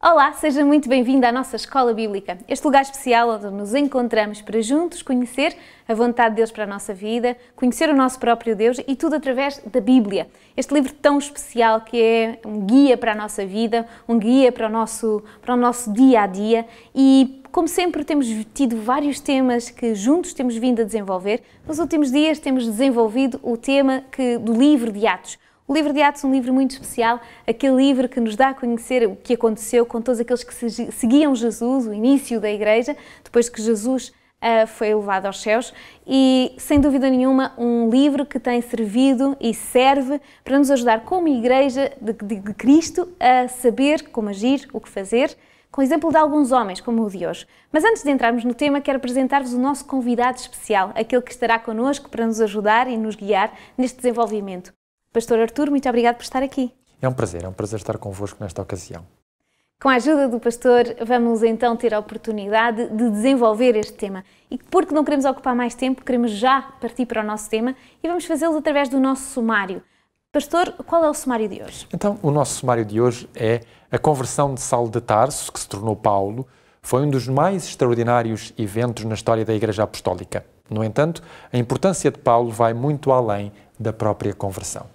Olá, seja muito bem-vindo à nossa Escola Bíblica, este lugar especial onde nos encontramos para juntos conhecer a vontade de Deus para a nossa vida, conhecer o nosso próprio Deus e tudo através da Bíblia. Este livro tão especial que é um guia para a nossa vida, um guia para o nosso dia-a-dia e, como sempre, temos tido vários temas que juntos temos vindo a desenvolver. Nos últimos dias temos desenvolvido o tema do livro de Atos. O livro de Atos é um livro muito especial, aquele livro que nos dá a conhecer o que aconteceu com todos aqueles que seguiam Jesus, o início da Igreja, depois que Jesus foi levado aos céus e, sem dúvida nenhuma, um livro que tem servido e serve para nos ajudar como Igreja de Cristo a saber como agir, o que fazer, com o exemplo de alguns homens, como o de hoje. Mas antes de entrarmos no tema, quero apresentar-vos o nosso convidado especial, aquele que estará connosco para nos ajudar e nos guiar neste desenvolvimento. Pastor Artur, muito obrigado por estar aqui. É um prazer estar convosco nesta ocasião. Com a ajuda do pastor, vamos então ter a oportunidade de desenvolver este tema. E porque não queremos ocupar mais tempo, queremos já partir para o nosso tema e vamos fazê-lo através do nosso sumário. Pastor, qual é o sumário de hoje? Então, o nosso sumário de hoje é a conversão de Saulo de Tarso, que se tornou Paulo. Foi um dos mais extraordinários eventos na história da Igreja Apostólica. No entanto, a importância de Paulo vai muito além da própria conversão.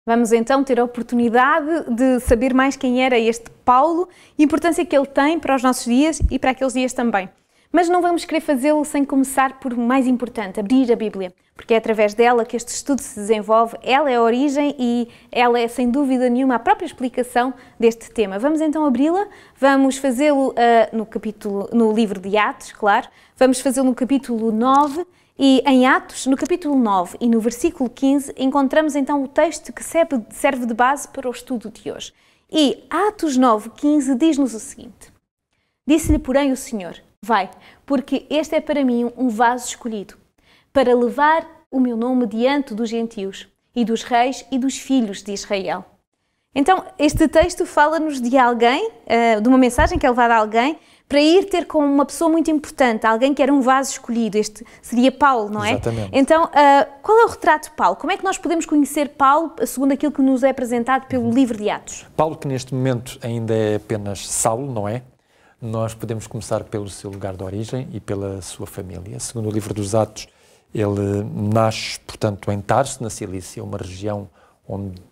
Vamos então ter a oportunidade de saber mais quem era este Paulo e a importância que ele tem para os nossos dias e para aqueles dias também. Mas não vamos querer fazê-lo sem começar por o mais importante, abrir a Bíblia, porque é através dela que este estudo se desenvolve, ela é a origem e ela é, sem dúvida nenhuma, a própria explicação deste tema. Vamos então abri-la, vamos fazê-lo no livro de Atos, claro, vamos fazê-lo no capítulo 9, e em Atos, no capítulo 9 e no versículo 15, encontramos então o texto que serve de base para o estudo de hoje. E Atos 9, 15 diz-nos o seguinte: Disse-lhe, porém, o Senhor: Vai, porque este é para mim um vaso escolhido, para levar o meu nome diante dos gentios, e dos reis e dos filhos de Israel. Então, este texto fala-nos de alguém, de uma mensagem que é levada a alguém, para ir ter com uma pessoa muito importante, alguém que era um vaso escolhido. Este seria Paulo, não é? Exatamente. Então, qual é o retrato de Paulo? Como é que nós podemos conhecer Paulo, segundo aquilo que nos é apresentado pelo livro de Atos? Paulo, que neste momento ainda é apenas Saulo, não é? Nós podemos começar pelo seu lugar de origem e pela sua família. Segundo o livro dos Atos, ele nasce, portanto, em Tarso, na Cilícia, uma região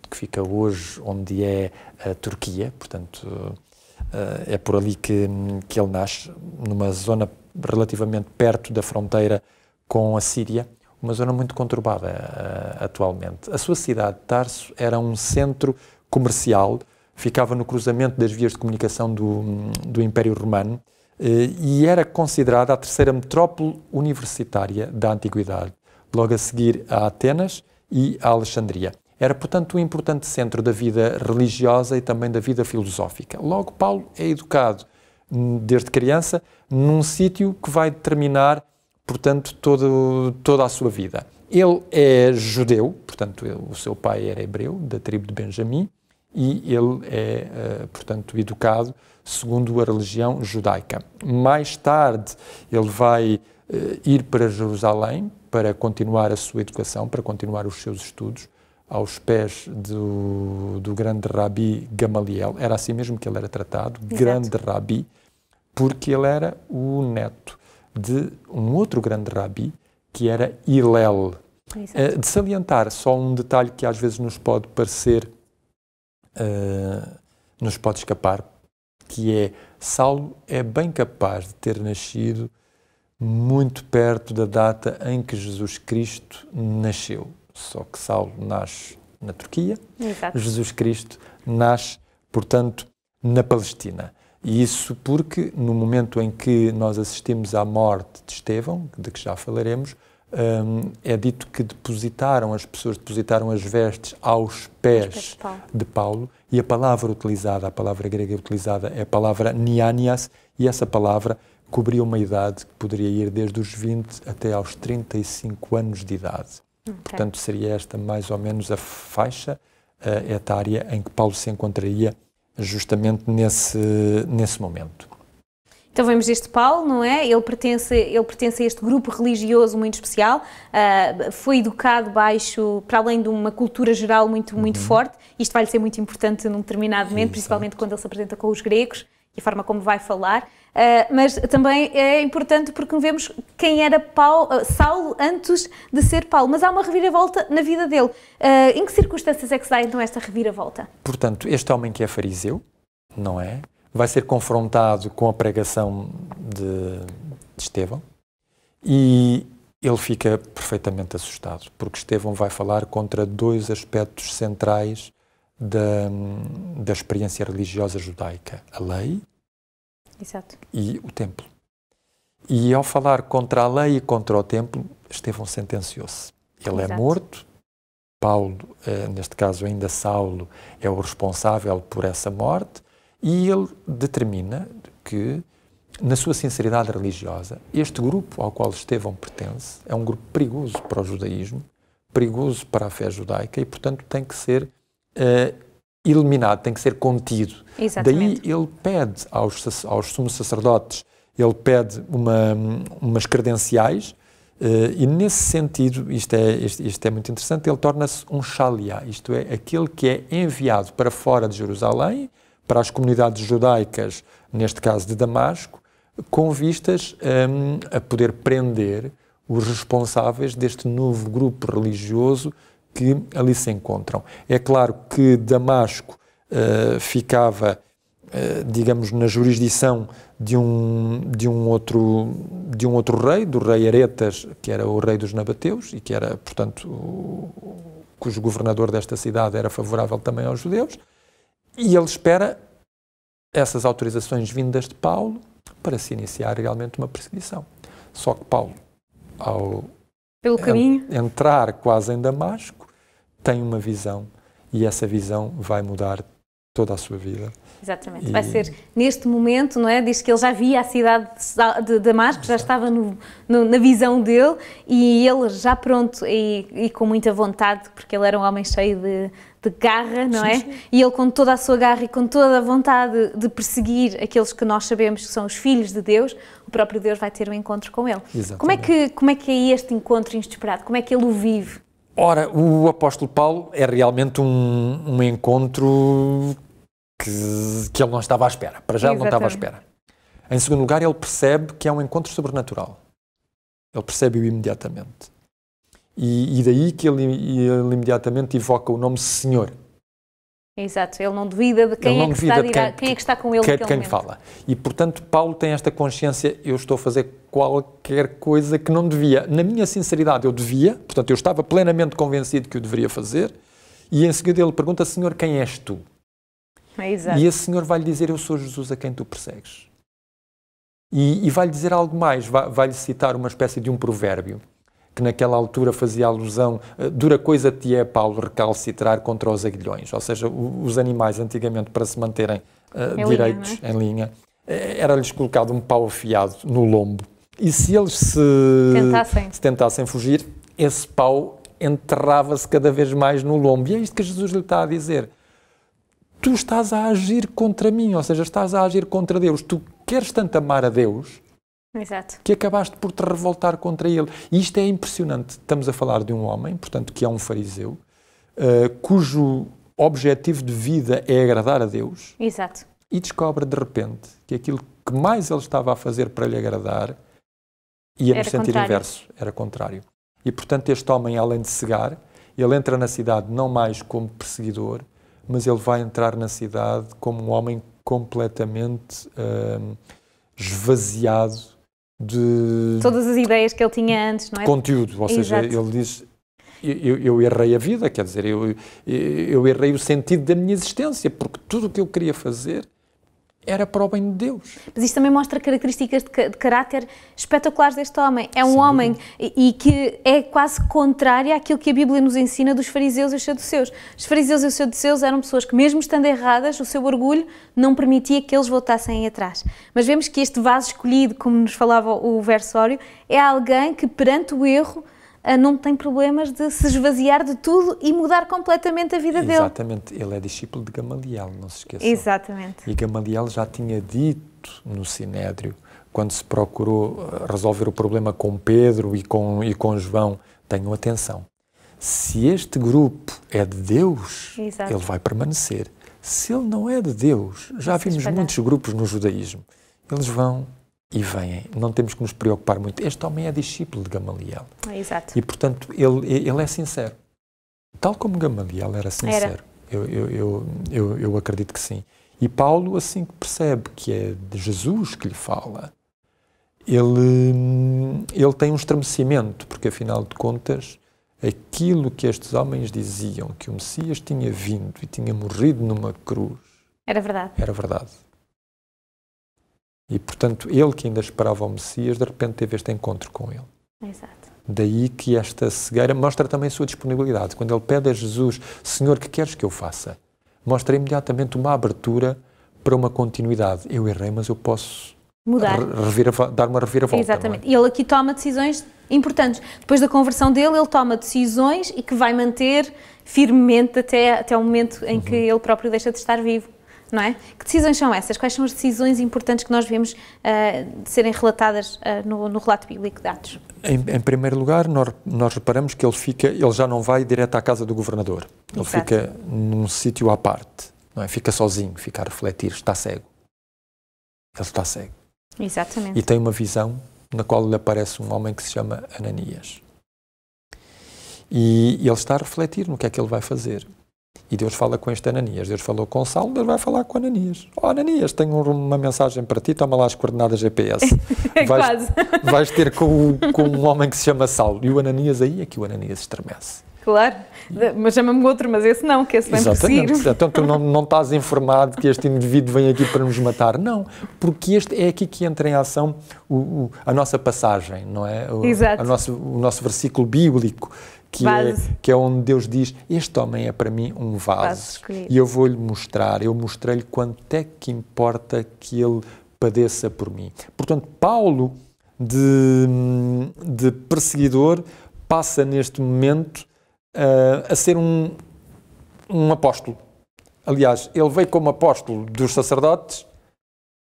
que fica hoje onde é a Turquia, portanto, é por ali que ele nasce, numa zona relativamente perto da fronteira com a Síria, uma zona muito conturbada atualmente. A sua cidade, Tarso, era um centro comercial, ficava no cruzamento das vias de comunicação do Império Romano e era considerada a terceira metrópole universitária da Antiguidade, logo a seguir a Atenas e a Alexandria. Era, portanto, um importante centro da vida religiosa e também da vida filosófica. Logo, Paulo é educado desde criança num sítio que vai determinar, portanto, toda a sua vida. Ele é judeu, portanto, o seu pai era hebreu, da tribo de Benjamim, e ele é, portanto, educado segundo a religião judaica. Mais tarde, ele vai ir para Jerusalém para continuar a sua educação, para continuar os seus estudos, aos pés do grande Rabi Gamaliel. Era assim mesmo que ele era tratado, Exato. Grande Rabi, porque ele era o neto de um outro grande Rabi, que era Hillel. De salientar só um detalhe que às vezes nos pode parecer, nos pode escapar, que é, Saulo é bem capaz de ter nascido muito perto da data em que Jesus Cristo nasceu. Só que Saulo nasce na Turquia, Exato. Jesus Cristo nasce, portanto, na Palestina. E isso porque, no momento em que nós assistimos à morte de Estevão, de que já falaremos, é dito que as pessoas depositaram as vestes aos pés de Paulo, e a palavra grega utilizada é a palavra nianias, e essa palavra cobria uma idade que poderia ir desde os 20 até aos 35 anos de idade. Okay. Portanto, seria esta mais ou menos a faixa etária em que Paulo se encontraria justamente nesse momento. Então vemos este Paulo, não é? Ele pertence a este grupo religioso muito especial, foi educado para além de uma cultura geral muito forte. Isto vai-lhe ser muito importante num determinado momento, principalmente quando ele se apresenta com os gregos e a forma como vai falar. Mas também é importante porque vemos quem era Saulo antes de ser Paulo. Mas há uma reviravolta na vida dele. Em que circunstâncias é que se dá então esta reviravolta? Portanto, este homem que é fariseu, não é? Vai ser confrontado com a pregação de Estevão e ele fica perfeitamente assustado, porque Estevão vai falar contra dois aspectos centrais da experiência religiosa judaica: a lei Exato. e o templo. E ao falar contra a lei e contra o templo, Estevão sentenciou-se. Ele Exato. é morto. Paulo, neste caso ainda Saulo, é o responsável por essa morte. E ele determina que, na sua sinceridade religiosa, este grupo ao qual Estevão pertence é um grupo perigoso para o judaísmo, perigoso para a fé judaica e, portanto, tem que ser eliminado, tem que ser contido. Exatamente. Daí ele pede aos sumos sacerdotes, ele pede umas credenciais e, nesse sentido, isto é muito interessante, ele torna-se um shaliá, isto é, aquele que é enviado para fora de Jerusalém, para as comunidades judaicas, neste caso de Damasco, com vistas a poder prender os responsáveis deste novo grupo religioso que ali se encontram. É claro que Damasco ficava, digamos, na jurisdição de um outro rei, do rei Aretas, que era o rei dos nabateus e que era, portanto, cujo governador desta cidade era favorável também aos judeus. E ele espera essas autorizações vindas de Paulo para se iniciar realmente uma perseguição. Só que Paulo, ao pelo caminho, entrar quase em Damasco, tem uma visão e essa visão vai mudar toda a sua vida. Exatamente. Vai ser neste momento, não é? Diz que ele já via a cidade de Damasco, já estava na visão dele e ele já pronto e com muita vontade, porque ele era um homem cheio de garra, não é? Sim. E ele com toda a sua garra e com toda a vontade de perseguir aqueles que nós sabemos que são os filhos de Deus, o próprio Deus vai ter um encontro com ele. Exatamente. Como é que é este encontro inesperado? Como é que ele o vive? Ora, o apóstolo Paulo é realmente um encontro que ele não estava à espera. Para já ele não estava à espera. Em segundo lugar, ele percebe que é um encontro sobrenatural. Ele percebe-o imediatamente. E daí que ele imediatamente evoca o nome Senhor. Exato, ele não duvida de quem é que está com ele naquele momento. Fala. E, portanto, Paulo tem esta consciência, eu estou a fazer qualquer coisa que não devia. Na minha sinceridade, eu devia, portanto, eu estava plenamente convencido que eu deveria fazer, e em seguida ele pergunta, Senhor, quem és tu? Exato. E esse Senhor vai-lhe dizer, eu sou Jesus a quem tu persegues. E vai-lhe dizer algo mais, vai-lhe citar uma espécie de um provérbio, que naquela altura fazia alusão, dura coisa te é, Paulo, recalcitrar contra os aguilhões, ou seja, os animais antigamente para se manterem direitos em linha, era-lhes colocado um pau afiado no lombo, e se eles se tentassem fugir, esse pau enterrava-se cada vez mais no lombo, e é isto que Jesus lhe está a dizer. Tu estás a agir contra mim, ou seja, estás a agir contra Deus. Tu queres tanto amar a Deus, exato, que acabaste por te revoltar contra Ele. E isto é impressionante. Estamos a falar de um homem, portanto, que é um fariseu, cujo objetivo de vida é agradar a Deus. Exato. E descobre, de repente, que aquilo que mais ele estava a fazer para lhe agradar ia no sentido inverso, era contrário. E, portanto, este homem, além de cegar, ele entra na cidade não mais como perseguidor, mas ele vai entrar na cidade como um homem completamente esvaziado de todas as ideias que ele tinha antes, não é? Conteúdo, ou seja, ele diz, eu errei a vida, quer dizer, eu errei o sentido da minha existência, porque tudo o que eu queria fazer era para o bem de Deus. Mas isto também mostra características de caráter espetaculares deste homem. É um homem e que é quase contrário àquilo que a Bíblia nos ensina dos fariseus e os saduceus. Os fariseus e os saduceus eram pessoas que, mesmo estando erradas, o seu orgulho não permitia que eles voltassem atrás. Mas vemos que este vaso escolhido, como nos falava o versório, é alguém que, perante o erro, não tem problemas de se esvaziar de tudo e mudar completamente a vida dele. Exatamente, ele é discípulo de Gamaliel, não se esqueçam. Exatamente. E Gamaliel já tinha dito no Sinédrio, quando se procurou resolver o problema com Pedro e com João, tenham atenção, se este grupo é de Deus, Exato. ele vai permanecer. Se ele não é de Deus, já vimos muitos grupos no judaísmo, eles vão e vêm, não temos que nos preocupar muito. Este homem é discípulo de Gamaliel. Exato. E, portanto, ele é sincero. Tal como Gamaliel era sincero. Eu acredito que sim. E Paulo, assim que percebe que é de Jesus que lhe fala, ele tem um estremecimento, porque, afinal de contas, aquilo que estes homens diziam, que o Messias tinha vindo e tinha morrido numa cruz, era verdade. Era verdade. E, portanto, ele que ainda esperava o Messias, de repente teve este encontro com ele. Exato. Daí que esta cegueira mostra também a sua disponibilidade. Quando ele pede a Jesus, Senhor, que queres que eu faça? Mostra imediatamente uma abertura para uma continuidade. Eu errei, mas eu posso mudar, dar uma reviravolta. Exatamente. E ele aqui toma decisões importantes. Depois da conversão dele, ele toma decisões e que vai manter firmemente até o momento em que ele próprio deixa de estar vivo. Não é? Que decisões são essas? Quais são as decisões importantes que nós vemos de serem relatadas no relato bíblico de Atos? Em primeiro lugar, nós reparamos que ele já não vai direto à casa do governador. Ele fica num sítio à parte, não é? Fica sozinho, fica a refletir, está cego. Ele está cego. Exatamente. E tem uma visão na qual lhe aparece um homem que se chama Ananias. E ele está a refletir no que é que ele vai fazer. E Deus fala com este Ananias. Deus falou com Saulo, Deus vai falar com Ananias. Oh, Ananias, tenho uma mensagem para ti, toma lá as coordenadas GPS. Vais ter com um homem que se chama Saulo. E o Ananias, aí é que o Ananias estremece. Claro, mas chama-me outro, mas esse não, que esse vem perseguir. Então tu não estás informado que este indivíduo vem aqui para nos matar. Não, porque é aqui que entra em ação a nossa passagem, não é? Exato. O nosso versículo bíblico, que é onde Deus diz, este homem é para mim um vaso e eu vou-lhe mostrar, eu mostrei-lhe quanto é que importa que ele padeça por mim. Portanto, Paulo, de perseguidor, passa neste momento a ser um apóstolo. Aliás, ele veio como apóstolo dos sacerdotes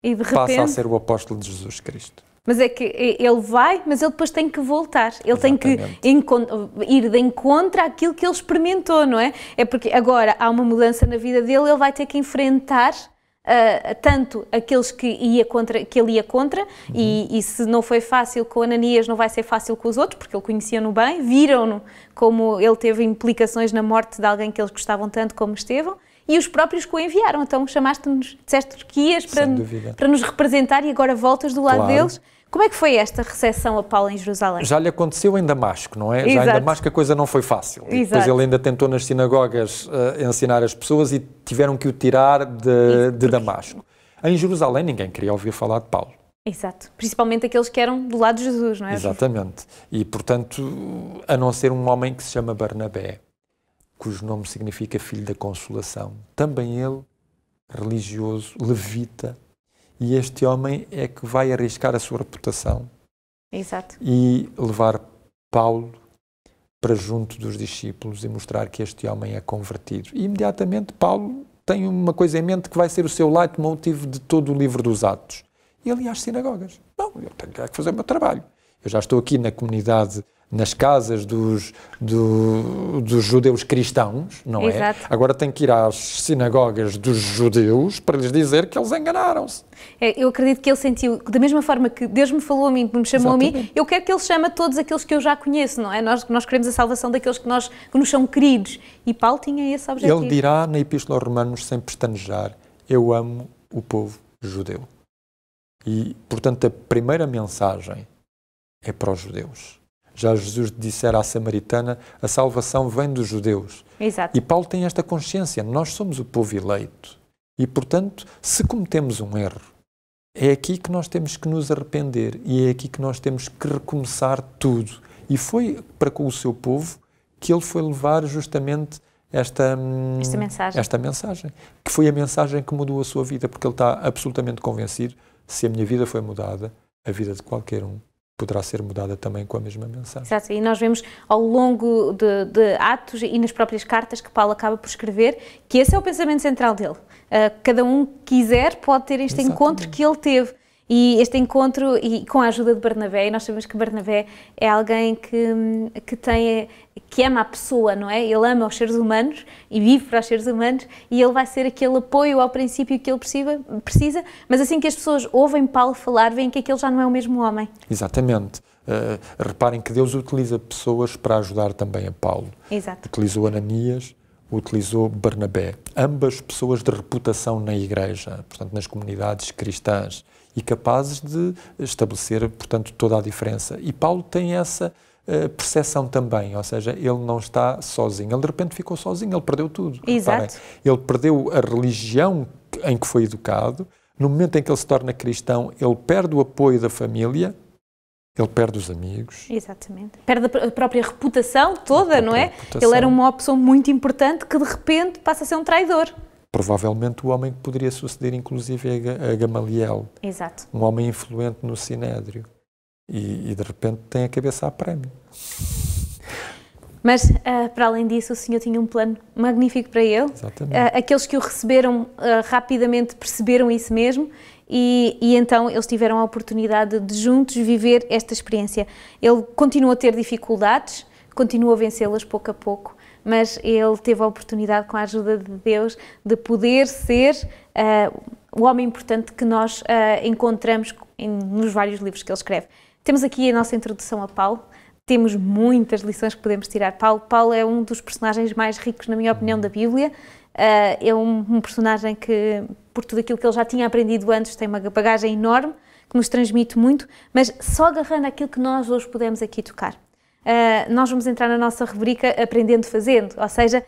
e de repente passa a ser o apóstolo de Jesus Cristo. Mas é que ele vai, mas ele depois tem que voltar. Ele tem que ir de encontro àquilo que ele experimentou, não é? É porque agora há uma mudança na vida dele, ele vai ter que enfrentar tanto aqueles que ele ia contra, e se não foi fácil com Ananias, não vai ser fácil com os outros, porque ele conhecia-no bem, viram-no como ele teve implicações na morte de alguém que eles gostavam tanto como Estevão, e os próprios que o enviaram. Então chamaste-nos, disseste que ias para nos representar e agora voltas do lado deles. Como é que foi esta recepção a Paulo em Jerusalém? Já lhe aconteceu em Damasco, não é? Exato. Já em Damasco a coisa não foi fácil. Depois ele ainda tentou nas sinagogas ensinar as pessoas e tiveram que o tirar de Damasco. Em Jerusalém ninguém queria ouvir falar de Paulo. Exato. Principalmente aqueles que eram do lado de Jesus, não é? Exatamente. E, portanto, a não ser um homem que se chama Barnabé, cujo nome significa filho da consolação. Também ele, religioso, levita. E este homem é que vai arriscar a sua reputação. Exato. E levar Paulo para junto dos discípulos e mostrar que este homem é convertido. E imediatamente Paulo tem uma coisa em mente que vai ser o seu leitmotiv de todo o livro dos Atos. Ele ia às sinagogas. Não, eu tenho que fazer o meu trabalho. Eu já estou aqui na comunidade, nas casas dos judeus cristãos, não é? Exato. Agora tenho que ir às sinagogas dos judeus para lhes dizer que eles enganaram-se. Eu acredito que ele sentiu, da mesma forma que Deus me falou a mim, me chamou a mim, eu quero que ele chame a todos aqueles que eu já conheço, não é? Nós queremos a salvação daqueles que nos são queridos. E Paulo tinha esse objetivo. Ele dirá na Epístola aos Romanos, sem pestanejar, eu amo o povo judeu. E, portanto, a primeira mensagem é para os judeus. Já Jesus dissera à samaritana, a salvação vem dos judeus. Exato. E Paulo tem esta consciência, nós somos o povo eleito. E, portanto, se cometemos um erro, é aqui que nós temos que nos arrepender e é aqui que nós temos que recomeçar tudo. E foi para com o seu povo que ele foi levar justamente esta mensagem, que foi a mensagem que mudou a sua vida, porque ele está absolutamente convencido, se a minha vida foi mudada, a vida de qualquer um poderá ser mudada também com a mesma mensagem. Exato, e nós vemos ao longo de Atos e nas próprias cartas que Paulo acaba por escrever que esse é o pensamento central dele. Cada um que quiser pode ter este encontro que ele teve. E este encontro, e com a ajuda de Barnabé, e nós sabemos que Barnabé é alguém que ama a pessoa, não é? Ele ama os seres humanos e vive para os seres humanos, e ele vai ser aquele apoio ao princípio que ele precisa, mas assim que as pessoas ouvem Paulo falar, veem que aquele já não é o mesmo homem. Exatamente. Reparem que Deus utiliza pessoas para ajudar também a Paulo. Exato. Utilizou Ananias, utilizou Barnabé. Ambas pessoas de reputação na igreja, portanto, nas comunidades cristãs, e capazes de estabelecer, portanto, toda a diferença. E Paulo tem essa percepção também, ou seja, ele não está sozinho. Ele de repente ficou sozinho, ele perdeu tudo. Exato. Reparem, ele perdeu a religião em que foi educado. No momento em que ele se torna cristão, ele perde o apoio da família, ele perde os amigos. Exatamente. Perde a própria reputação toda, não é? Reputação. Ele era uma pessoa muito importante que de repente passa a ser um traidor. Provavelmente o homem que poderia suceder, inclusive, é a Gamaliel. Exato. Um homem influente no Sinédrio. E de repente tem a cabeça a prémio. Mas, para além disso, o Senhor tinha um plano magnífico para ele. Exatamente. Aqueles que o receberam rapidamente perceberam isso mesmo e então eles tiveram a oportunidade de juntos viver esta experiência. Ele continua a ter dificuldades, continua a vencê-las pouco a pouco, mas ele teve a oportunidade, com a ajuda de Deus, de poder ser o homem importante que nós encontramos nos vários livros que ele escreve. Temos aqui a nossa introdução a Paulo. Temos muitas lições que podemos tirar. Paulo é um dos personagens mais ricos, na minha opinião, da Bíblia. É um personagem que, por tudo aquilo que ele já tinha aprendido antes, tem uma bagagem enorme, que nos transmite muito, mas só agarrando aquilo que nós hoje podemos aqui tocar. Nós vamos entrar na nossa rubrica Aprendendo Fazendo, ou seja,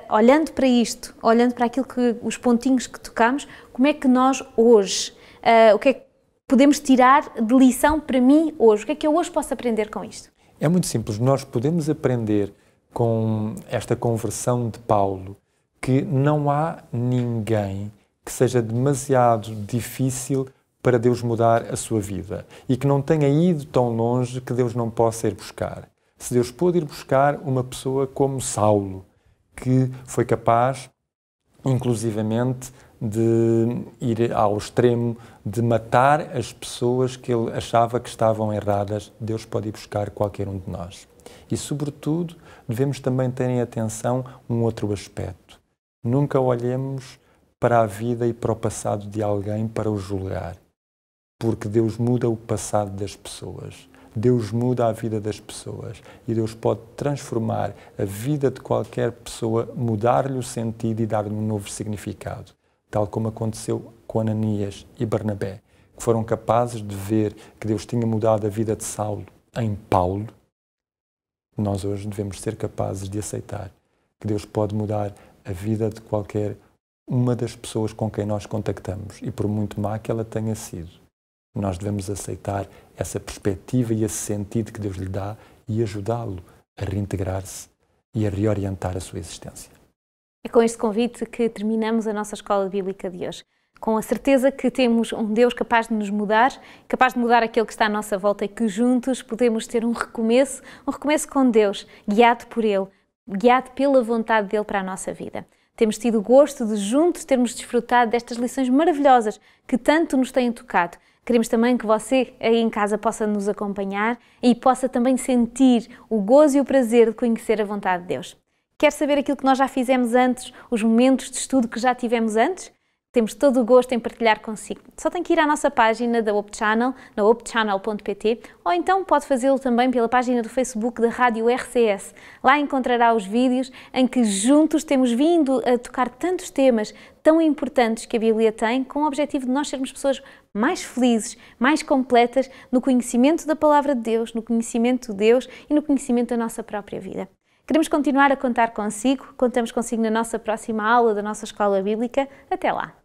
olhando para isto, olhando para aquilo os pontinhos que tocamos, como é que nós hoje, o que é que podemos tirar de lição para mim hoje? O que é que eu hoje posso aprender com isto? É muito simples. Nós podemos aprender com esta conversão de Paulo que não há ninguém que seja demasiado difícil para Deus mudar a sua vida e que não tenha ido tão longe que Deus não possa ir buscar. Se Deus pôde ir buscar uma pessoa como Saulo, que foi capaz, inclusivamente, de ir ao extremo de matar as pessoas que ele achava que estavam erradas, Deus pode ir buscar qualquer um de nós. E, sobretudo, devemos também ter em atenção um outro aspecto. Nunca olhemos para a vida e para o passado de alguém para o julgar, porque Deus muda o passado das pessoas. Deus muda a vida das pessoas e Deus pode transformar a vida de qualquer pessoa, mudar-lhe o sentido e dar-lhe um novo significado. Tal como aconteceu com Ananias e Barnabé, que foram capazes de ver que Deus tinha mudado a vida de Saulo em Paulo. Nós hoje devemos ser capazes de aceitar que Deus pode mudar a vida de qualquer uma das pessoas com quem nós contactamos, e por muito má que ela tenha sido. Nós devemos aceitar essa perspectiva e esse sentido que Deus lhe dá e ajudá-lo a reintegrar-se e a reorientar a sua existência. É com este convite que terminamos a nossa Escola Bíblica de hoje, com a certeza que temos um Deus capaz de nos mudar, capaz de mudar aquilo que está à nossa volta e que juntos podemos ter um recomeço com Deus, guiado por Ele, guiado pela vontade dEle para a nossa vida. Temos tido o gosto de juntos termos desfrutado destas lições maravilhosas que tanto nos têm tocado. Queremos também que você aí em casa possa nos acompanhar e possa também sentir o gozo e o prazer de conhecer a vontade de Deus. Quer saber aquilo que nós já fizemos antes, os momentos de estudo que já tivemos antes? Temos todo o gosto em partilhar consigo. Só tem que ir à nossa página da Hope Channel, na hopechannel.pt, ou então pode fazê-lo também pela página do Facebook da Rádio RCS. Lá encontrará os vídeos em que juntos temos vindo a tocar tantos temas tão importantes que a Bíblia tem, com o objetivo de nós sermos pessoas mais felizes, mais completas no conhecimento da Palavra de Deus, no conhecimento de Deus e no conhecimento da nossa própria vida. Queremos continuar a contar consigo, contamos consigo na nossa próxima aula da nossa Escola Bíblica. Até lá!